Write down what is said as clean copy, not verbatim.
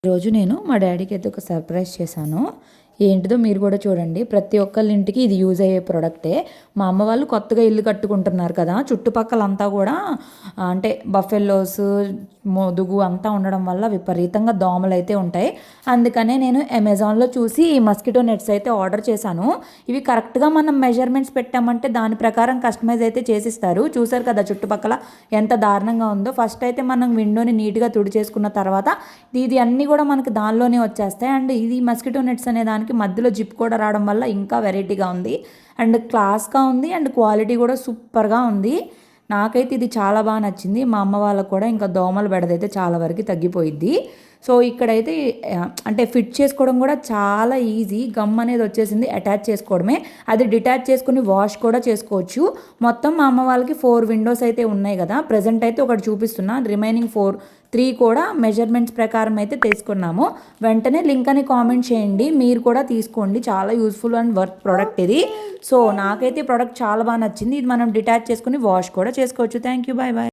ఈరోజు నేను మా డాడీకి అయితే ఒక సర్ప్రైజ్ చేశాను. ఏంటిదో మీరు కూడా చూడండి. ప్రతి ఒక్కళ్ళ ఇంటికి ఇది యూజ్ అయ్యే ప్రోడక్టే. మా అమ్మ వాళ్ళు కొత్తగా ఇల్లు కట్టుకుంటున్నారు కదా, చుట్టుపక్కలంతా కూడా అంటే బఫెల్లోస్, మొదుగు అంతా ఉండడం వల్ల విపరీతంగా దోమలు అయితే ఉంటాయి. అందుకనే నేను అమెజాన్లో చూసి ఈ మస్కిటో నెట్స్ అయితే ఆర్డర్ చేశాను. ఇవి కరెక్ట్గా మనం మెజర్మెంట్స్ పెట్టామంటే దాని ప్రకారం కస్టమైజ్ అయితే చేసిస్తారు. చూసారు కదా చుట్టుపక్కల ఎంత దారుణంగా ఉందో. ఫస్ట్ అయితే మనం విండోని నీట్గా తుడిచేసుకున్న తర్వాత ఇది అన్నీ కూడా మనకి దానిలోనే వచ్చేస్తాయి. అండ్ ఇది మస్కిటో నెట్స్ అనే దానికి మధ్యలో జిప్ కూడా రావడం వల్ల ఇంకా వెరైటీగా ఉంది. అండ్ క్లాస్గా ఉంది. అండ్ క్వాలిటీ కూడా సూపర్గా ఉంది. నాకైతే ఇది చాలా బాగా నచ్చింది. మా అమ్మ వాళ్ళకు కూడా ఇంకా దోమల బెడదైతే చాలా వరకు తగ్గిపోయిద్ది. సో ఇక్కడైతే అంటే ఫిట్ చేసుకోవడం కూడా చాలా ఈజీ. గమ్ అనేది వచ్చేసింది, అటాచ్ చేసుకోవడమే. అది డిటాచ్ చేసుకుని వాష్ కూడా చేసుకోవచ్చు. మొత్తం మా అమ్మ వాళ్ళకి 4 విండోస్ అయితే ఉన్నాయి కదా, ప్రజెంట్ అయితే ఒకటి చూపిస్తున్నా. రిమైనింగ్ 3 కూడా మెజర్మెంట్స్ ప్రకారం అయితే తీసుకున్నాము. వెంటనే లింక్ అని కామెంట్ చేయండి, మీరు కూడా తీసుకోండి. చాలా యూస్ఫుల్ అండ్ వర్త్ ప్రోడక్ట్ ఇది. సో నాకైతే ప్రోడక్ట్ చాలా బాగా నచ్చింది. ఇది మనం డిటాచ్ చేసుకుని వాష్ కూడా చేసుకోవచ్చు. Thank you, bye bye.